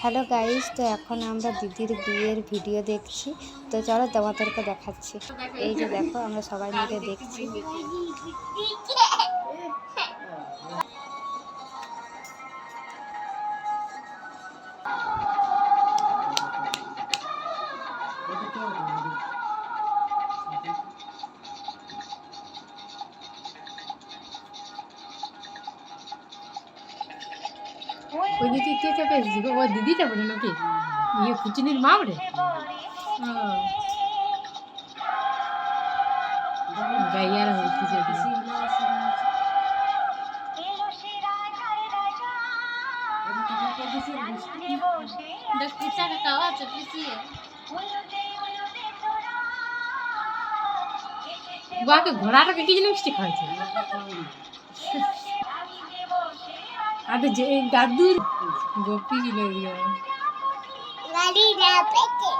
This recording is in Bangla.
হ্যালো গাইস, তো এখন আমরা দিদির বিয়ের ভিডিও দেখছি। তো চলো তোমাদেরকে দেখাচ্ছি। এই যে দেখো, আমরা সবাই মিলে দেখছি। ওই দিদি কে কে পেয়েছি গো? ওই দিদিটা বলে নাকি ইয়ে কুচিনির মা বলে গাইয়ার হচ্ছে বাকে ঘোড়াটাকে কি জিনিস মিষ্টি খাওয়াইছে আর যে দাদুর গোপী কিনে দিও গাড়ি পেতে